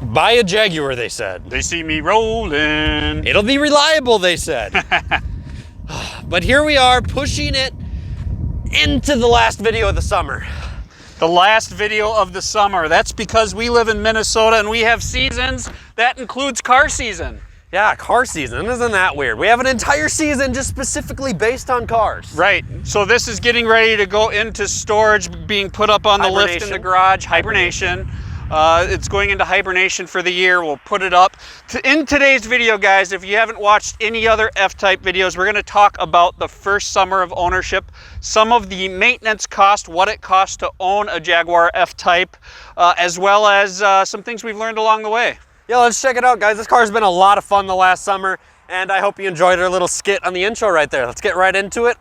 Buy a Jaguar, they said. They see me rolling. It'll be reliable, they said. But here we are, pushing it into the last video of the summer. The last video of the summer. That's because we live in Minnesota and we have seasons. That includes car season. Yeah, car season. Isn't that weird? We have an entire season just specifically based on cars. Right. So this is getting ready to go into storage, being put up on the lift in the garage. Hibernation. It's going into hibernation for the year. We'll put it up. In today's video, guys, if you haven't watched any other F-Type videos, we're going to talk about the first summer of ownership, some of the maintenance cost, what it costs to own a Jaguar F-Type, as well as some things we've learned along the way. Yeah, let's check it out, guys. This car's been a lot of fun the last summer, and I hope you enjoyed our little skit on the intro right there. Let's get right into it.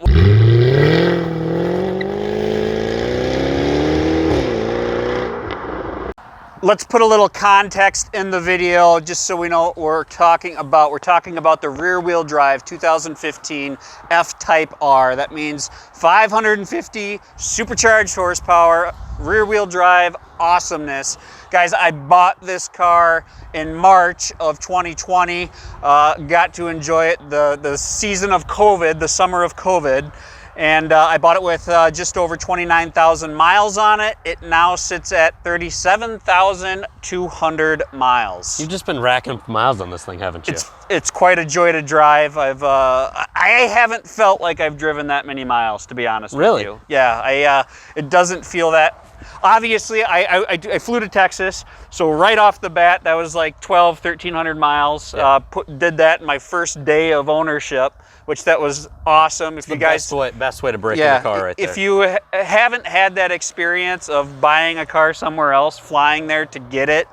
Let's put a little context in the video just so we know what we're talking about. We're talking about the rear-wheel drive 2015 F-Type R. That means 550 supercharged horsepower, rear-wheel drive awesomeness. Guys, I bought this car in March of 2020. Got to enjoy it the season of COVID, the summer of COVID. And I bought it with just over 29,000 miles on it. It now sits at 37,200 miles. You've just been racking up miles on this thing, haven't you? It's quite a joy to drive. I haven't felt like I've driven that many miles, to be honest with you. Yeah, it doesn't feel that. Obviously, I flew to Texas, so right off the bat, that was like 1,300 miles. Yeah. Did that in my first day of ownership, which that was awesome. If you guys, best way to break in the car right there. If you haven't had that experience of buying a car somewhere else, flying there to get it,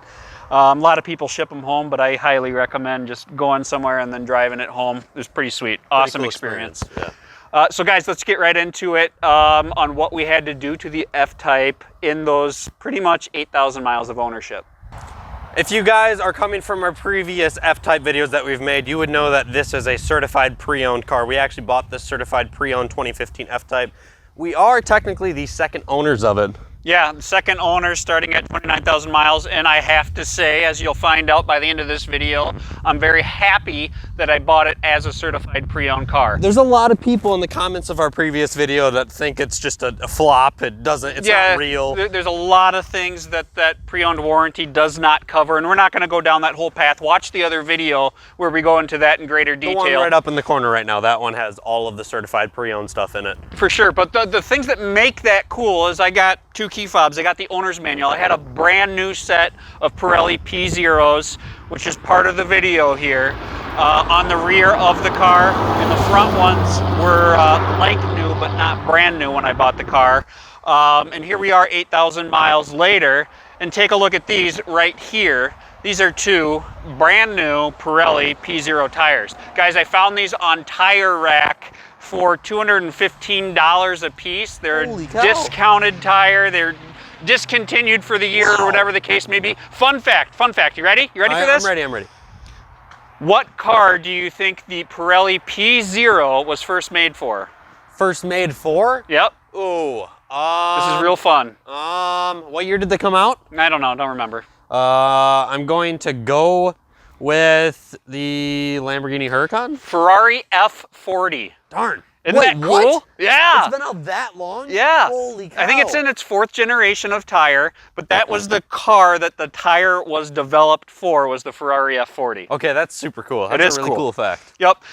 a lot of people ship them home, but I highly recommend just going somewhere and then driving it home. It was pretty sweet. Awesome cool experience. Yeah. So guys, let's get right into it on what we had to do to the F-Type in those pretty much 8,000 miles of ownership. If you guys are coming from our previous F-Type videos that we've made, you would know that this is a certified pre-owned car. We actually bought this certified pre-owned 2015 F-Type. We are technically the second owners of it. Yeah, second owner starting at 29,000 miles, and I have to say, as you'll find out by the end of this video, I'm very happy that I bought it as a certified pre-owned car. There's a lot of people in the comments of our previous video that think it's just a flop. It's not real. There's a lot of things that pre-owned warranty does not cover, and we're not going to go down that whole path. Watch the other video where we go into that in greater detail. The one right up in the corner right now, that one has all of the certified pre-owned stuff in it. For sure, but the things that make that cool is I got two key fobs. I got the owner's manual. I had a brand new set of Pirelli P0s, which is part of the video here, on the rear of the car. And the front ones were like new, but not brand new when I bought the car. And here we are 8,000 miles later, and take a look at these right here. These are two brand new Pirelli P0 tires. Guys, I found these on Tire Rack for $215 a piece. They're a discounted tire. They're discontinued for the year or whatever the case may be. Fun fact. You ready? You ready for this? I'm ready. What car do you think the Pirelli P0 was first made for? First made for? Yep. Ooh. This is real fun. What year did they come out? I don't know. Don't remember. I'm going to go with the Lamborghini Huracan? Ferrari F40. Darn. Isn't that cool? What? Yeah. It's been out that long? Yeah. Holy cow. I think it's in its 4th generation of tire, but that was the car that the tire was developed for, was the Ferrari F40. Okay, that's super cool. That's a really cool fact. Yep.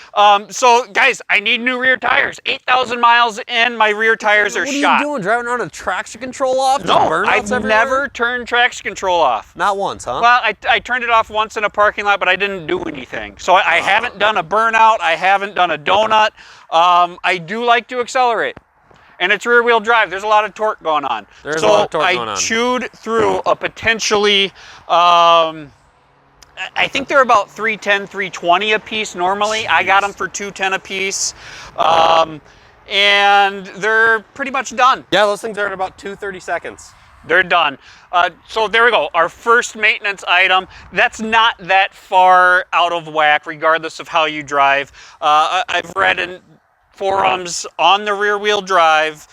So, guys, I need new rear tires. 8,000 miles in, my rear tires are shot. What are you doing? Driving around with traction control off? No, I've never turned traction control off. Not once, huh? Well, I turned it off once in a parking lot, but I didn't do anything. So I haven't done a burnout. I haven't done a donut. I do like to accelerate, and it's rear-wheel drive. There's a lot of torque going on. There's a lot of torque going on. I chewed through a potentially, I think they're about 310, 320 a piece normally. Jeez. I got them for 210 a piece, and they're pretty much done. Yeah, those things are in about 2:30 seconds. They're done. So there we go. Our first maintenance item. That's not that far out of whack, regardless of how you drive. I've read in forums on the rear wheel drive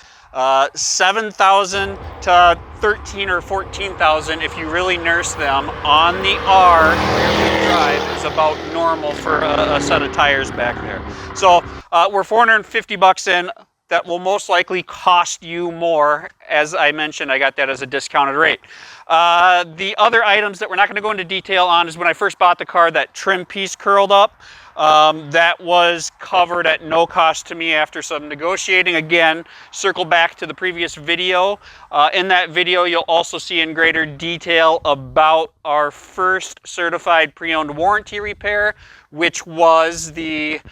7,000 to 13 or 14,000 if you really nurse them on the R rear-wheel drive is about normal for a set of tires back there. So we're 450 bucks in. That will most likely cost you more. As I mentioned, I got that as a discounted rate. The other items that we're not going to go into detail on is when I first bought the car, that trim piece curled up. That was covered at no cost to me after some negotiating. Again, circle back to the previous video. In that video, you'll also see in greater detail about our first certified pre-owned warranty repair, which was the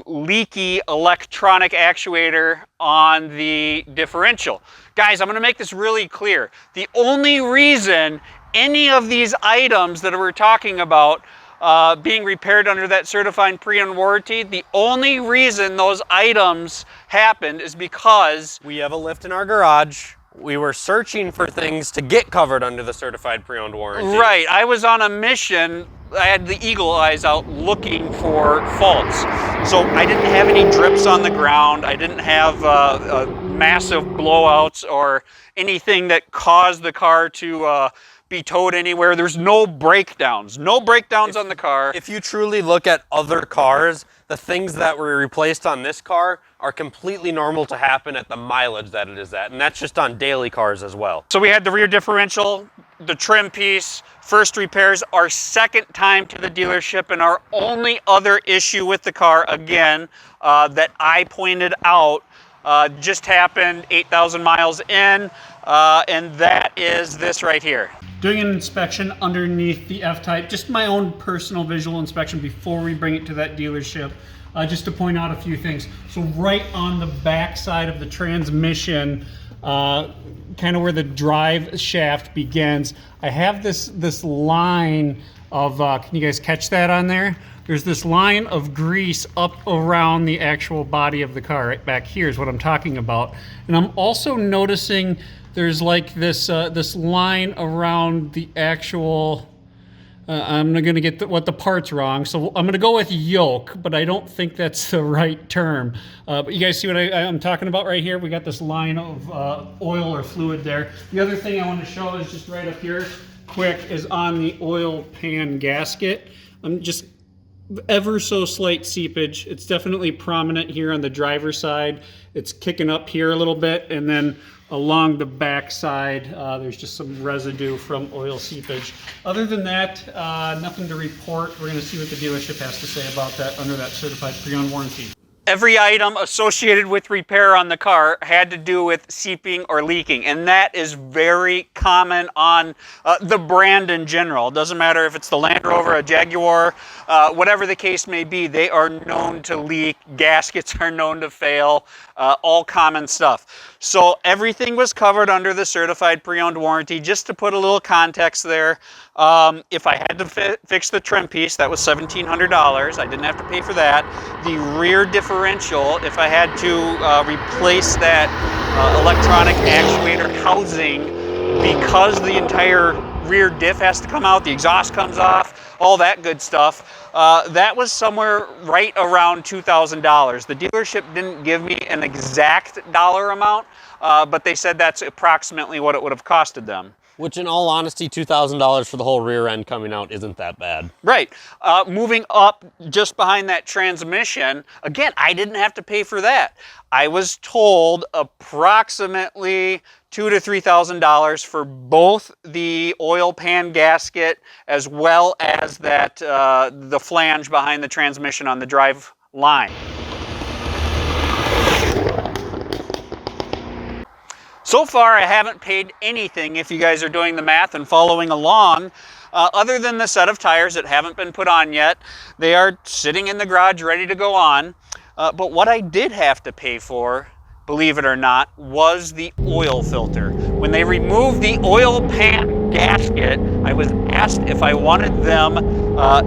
leaky electronic actuator on the differential. Guys, I'm going to make this really clear. The only reason any of these items that we're talking about being repaired under that certified pre-owned warranty, the only reason those items happened is because we have a lift in our garage. We were searching for things to get covered under the certified pre-owned warranty. Right. I was on a mission. I had the eagle eyes out looking for faults. So I didn't have any drips on the ground. I didn't have massive blowouts or anything that caused the car to be towed anywhere. There's no breakdowns. No breakdowns on the car. If you truly look at other cars, the things that were replaced on this car are completely normal to happen at the mileage that it is at. And that's just on daily cars as well. So we had the rear differential, the trim piece, first repairs, our second time to the dealership, and our only other issue with the car, again, that I pointed out, just happened 8,000 miles in, and that is this right here. Doing an inspection underneath the F-Type, just my own personal visual inspection before we bring it to that dealership, just to point out a few things. So right on the back side of the transmission, kind of where the drive shaft begins, I have this line of, can you guys catch that on there? There's this line of grease up around the actual body of the car. Right back here is what I'm talking about. And I'm also noticing there's like this this line around the actual, I'm going to get what the part's wrong, so I'm going to go with yoke, but I don't think that's the right term. But you guys see what I'm talking about right here? We got this line of oil or fluid there. The other thing I want to show is just right up here, quick, is on the oil pan gasket. I'm just ever so slight seepage. It's definitely prominent here on the driver's side. It's kicking up here a little bit, and then along the back side, there's just some residue from oil seepage. Other than that, nothing to report. We're going to see what the dealership has to say about that under that certified pre-owned warranty. Every item associated with repair on the car had to do with seeping or leaking, and that is very common on the brand in general. It doesn't matter if it's the Land Rover, a Jaguar, whatever the case may be, they are known to leak. Gaskets are known to fail, all common stuff. So everything was covered under the certified pre-owned warranty. Just to put a little context there, if I had to fix the trim piece, that was $1,700. I didn't have to pay for that. The rear differential, if I had to replace that electronic actuator housing, because the entire rear diff has to come out, the exhaust comes off, all that good stuff, that was somewhere right around $2,000. The dealership didn't give me an exact dollar amount, but they said that's approximately what it would have costed them. Which, in all honesty, $2,000 for the whole rear end coming out isn't that bad. Right. Moving up just behind that transmission, again, I didn't have to pay for that. I was told approximately $2,000 to $3,000 for both the oil pan gasket as well as that the flange behind the transmission on the drive line. So far, I haven't paid anything, if you guys are doing the math and following along, other than the set of tires that haven't been put on yet. They are sitting in the garage ready to go on. But what I did have to pay for, believe it or not, was the oil filter. When they removed the oil pan gasket, I was asked if I wanted them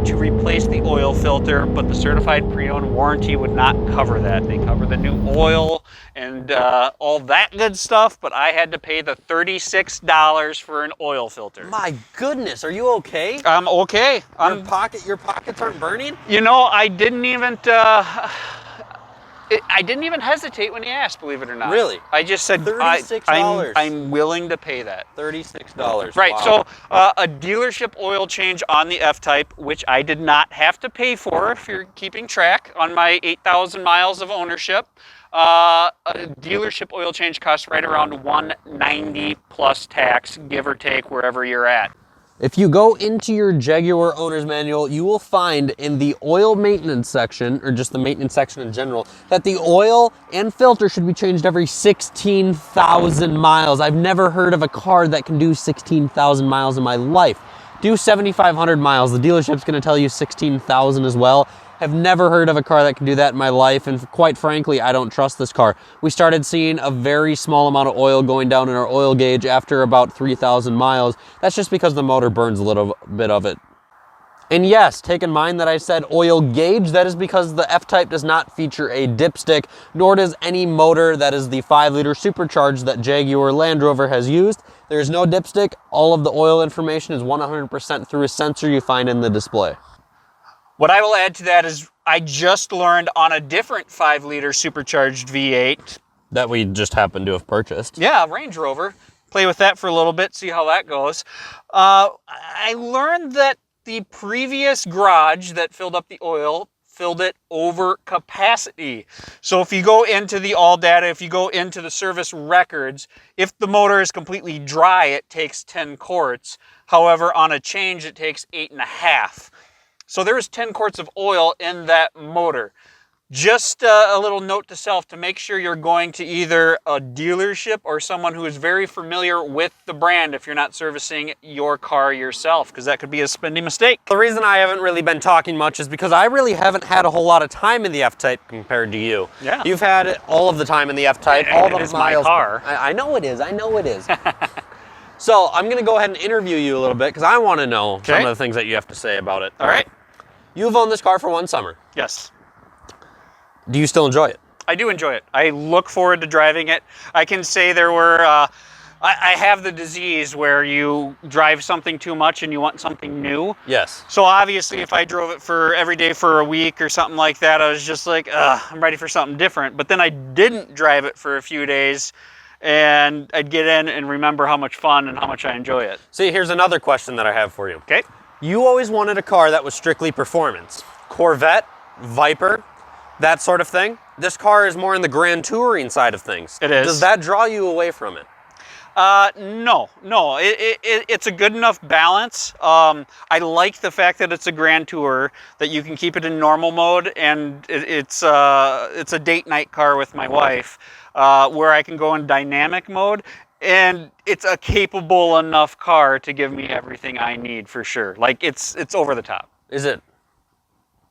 to replace the oil filter, but the certified pre-owned warranty would not cover that. They cover the new oil and all that good stuff, but I had to pay the $36 for an oil filter. My goodness, are you okay? I'm okay. Your pockets aren't burning? You know, I didn't even, I didn't even hesitate when he asked, believe it or not. Really? I just said, $36. I'm willing to pay that. $36. Right, Wow. so a dealership oil change on the F-Type, which I did not have to pay for, if you're keeping track, on my 8,000 miles of ownership. A dealership oil change costs right around $190 plus tax, give or take, wherever you're at. If you go into your Jaguar owner's manual, you will find in the oil maintenance section, or just the maintenance section in general, that the oil and filter should be changed every 16,000 miles. I've never heard of a car that can do 16,000 miles in my life. Do 7,500 miles. The dealership's gonna tell you 16,000 as well. Have never heard of a car that can do that in my life, and quite frankly, I don't trust this car. We started seeing a very small amount of oil going down in our oil gauge after about 3,000 miles. That's just because the motor burns a little bit of it. And yes, take in mind that I said oil gauge. That is because the F-Type does not feature a dipstick, nor does any motor that is the 5-liter supercharged that Jaguar Land Rover has used. There is no dipstick. All of the oil information is 100% through a sensor you find in the display. What I will add to that is I just learned on a different 5-liter supercharged V8. That we just happen to have purchased. Yeah, Range Rover. Play with that for a little bit, see how that goes. I learned that the previous garage that filled up the oil filled it over capacity. So if you go into the all data, if you go into the service records, if the motor is completely dry, it takes 10 quarts. However, on a change, it takes 8.5. So there is 10 quarts of oil in that motor. Just a little note to self to make sure you're going to either a dealership or someone who is very familiar with the brand if you're not servicing your car yourself, because that could be a spending mistake. The reason I haven't really been talking much is because I really haven't had a whole lot of time in the F-Type compared to you. Yeah. You've had all of the time in the F-Type, And all it the is my miles. car. I know it is, I know it is. So I'm gonna go ahead and interview you a little bit because I wanna know some of the things that you have to say about it. All right. You've owned this car for 1 summer. Yes. Do you still enjoy it? I do enjoy it. I look forward to driving it. I can say there were, I have the disease where you drive something too much and you want something new. Yes. So obviously if I drove it for every day for a week or something like that, I was just like, I'm ready for something different. But then I didn't drive it for a few days and I'd get in and remember how much fun and how much I enjoy it. See, here's another question that I have for you. Okay. You always wanted a car that was strictly performance. Corvette, Viper, that sort of thing. This car is more in the grand touring side of things. It is. Does that draw you away from it? No. It's a good enough balance. I like the fact that it's a grand tour, that you can keep it in normal mode, and it's a date night car with my wife, where I can go in dynamic mode. And it's a capable enough car to give me everything I need for sure. Like it's over the top. Is it?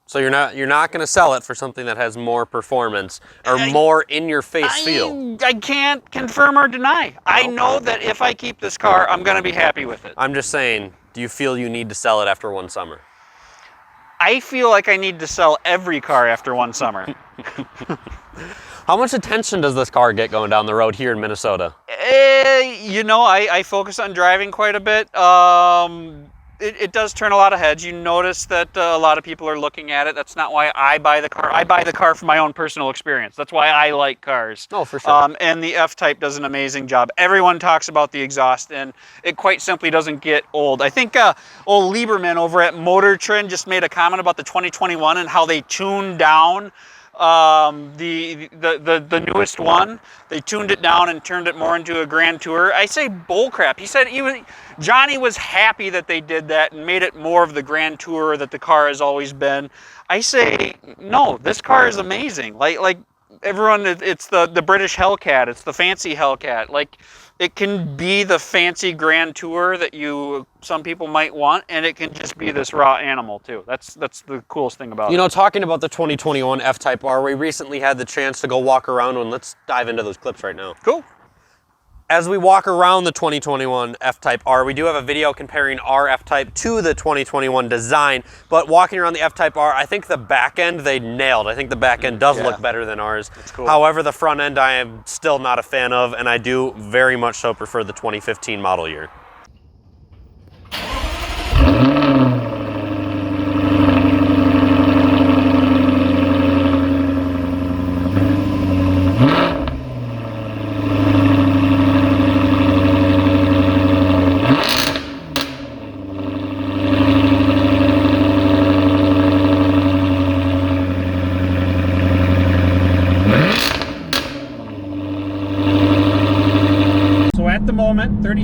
So you're not going to sell it for something that has more performance or more in your face feel? I can't confirm or deny. I know that if I keep this car, I'm going to be happy with it. I'm just saying, do you feel you need to sell it after 1 summer? I feel like I need to sell every car after 1 summer. How much attention does this car get going down the road here in Minnesota? You know, I focus on driving quite a bit. It does turn a lot of heads. You notice that a lot of people are looking at it. That's not why I buy the car. I buy the car for my own personal experience. That's why I like cars. Oh, for sure. And the F-Type does an amazing job. Everyone talks about the exhaust, and it quite simply doesn't get old. I think old Lieberman over at Motor Trend just made a comment about the 2021 and how they tuned down the newest one. They tuned it down and turned it more into a grand tour. I say bullcrap. He said Johnny was happy that they did that and made it more of the grand tour that the car has always been. I say no, this car is amazing. Like everyone, it's the British Hellcat, it's the fancy Hellcat. Like it can be the fancy grand tour that some people might want, and it can just be this raw animal too. That's the coolest thing about it. You know, talking about the 2021 F-Type R, we recently had the chance to go walk around one. Let's dive into those clips right now. Cool. As we walk around the 2021 F-Type R, we do have a video comparing our F-Type to the 2021 design, but walking around the F-Type R, I think the back end they nailed. I think the back end does look better than ours. That's cool. However, the front end I am still not a fan of, and I do very much so prefer the 2015 model year.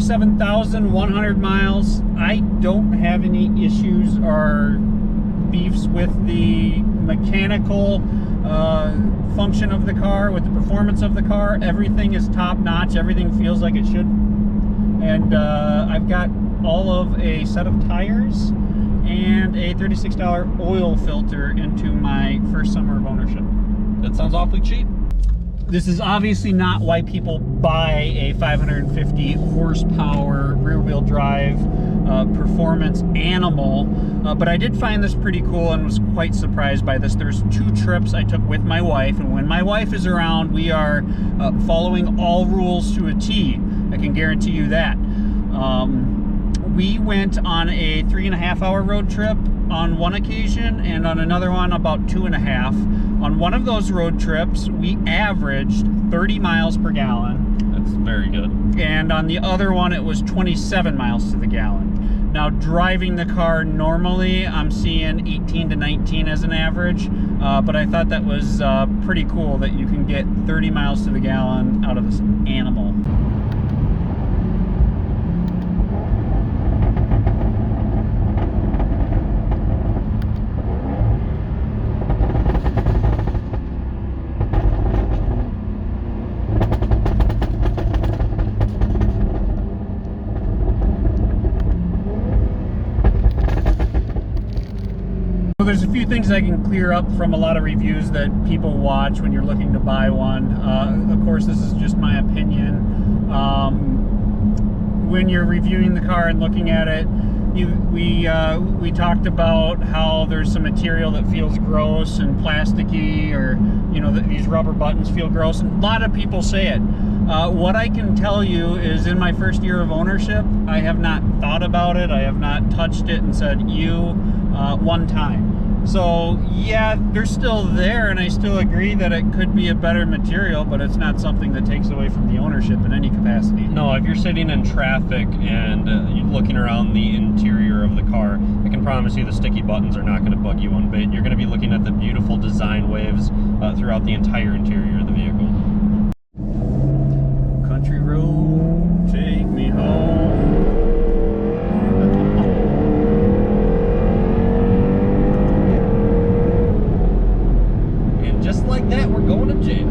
27,100 miles. I don't have any issues or beefs with the mechanical function of the car, with the performance of the car. Everything is top notch. Everything feels like it should. And I've got all of a set of tires and a $36 oil filter into my first summer of ownership. That sounds awfully cheap. This is obviously not why people buy a 550 horsepower rear-wheel drive performance animal, but I did find this pretty cool and was quite surprised by this. There's 2 trips I took with my wife, and when my wife is around, we are following all rules to a T. I can guarantee you that. We went on a 3.5-hour road trip on one occasion, and on another one about 2.5. On one of those road trips, we averaged 30 miles per gallon. That's very good. And on the other one, it was 27 miles to the gallon. Now, driving the car normally, I'm seeing 18 to 19 as an average, but I thought that was pretty cool that you can get 30 miles to the gallon out of this animal. There's a few things I can clear up from a lot of reviews that people watch when you're looking to buy one. Of course, this is just my opinion. When you're reviewing the car and looking at it, we talked about how there's some material that feels gross and plasticky, or these rubber buttons feel gross, and a lot of people say it. What I can tell you is, in my first year of ownership, I have not thought about it. I have not touched it and said ew one time. So yeah, they're still there, and I still agree that it could be a better material, but it's not something that takes away from the ownership in any capacity. No, if you're sitting in traffic and you're looking around the interior of the car, I can promise you the sticky buttons are not going to bug you one bit. You're going to be looking at the beautiful design waves throughout the entire interior of the vehicle. Country road, take me home. Just like that, we're going to jail.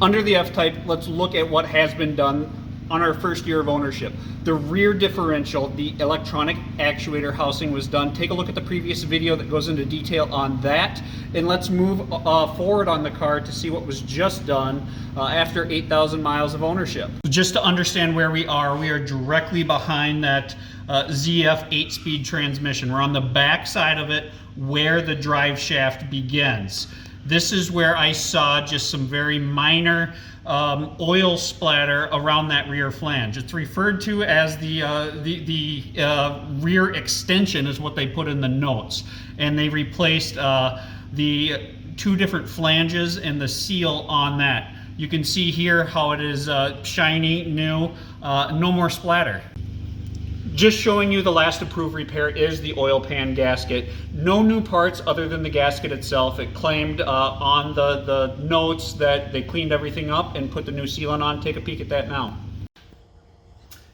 Under the F-Type, let's look at what has been done on our first year of ownership. The rear differential, the electronic actuator housing was done. Take a look at the previous video that goes into detail on that. And let's move forward on the car to see what was just done after 8,000 miles of ownership. Just to understand where we are directly behind that ZF 8-speed transmission. We're on the back side of it where the drive shaft begins. This is where I saw just some very minor oil splatter around that rear flange. It's referred to as the rear extension, is what they put in the notes. And they replaced the 2 different flanges and the seal on that. You can see here how it is shiny, new, no more splatter. Just showing you the last approved repair is the oil pan gasket. No new parts other than the gasket itself. It claimed on the notes that they cleaned everything up and put the new sealant on. Take a peek at that now.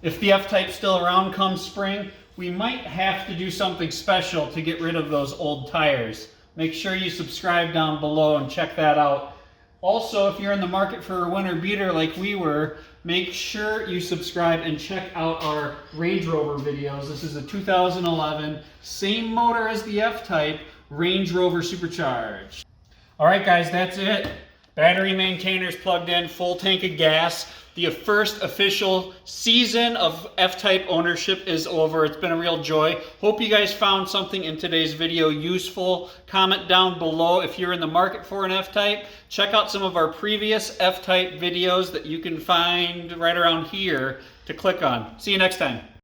If the F-Type's still around come spring, we might have to do something special to get rid of those old tires. Make sure you subscribe down below and check that out. Also, if you're in the market for a winter beater like we were, make sure you subscribe and check out our Range Rover videos. This is a 2011, same motor as the F-Type, Range Rover Supercharged. All right, guys, that's it. Battery maintainers plugged in, full tank of gas. The first official season of F-Type ownership is over. It's been a real joy. Hope you guys found something in today's video useful. Comment down below if you're in the market for an F-Type. Check out some of our previous F-Type videos that you can find right around here to click on. See you next time.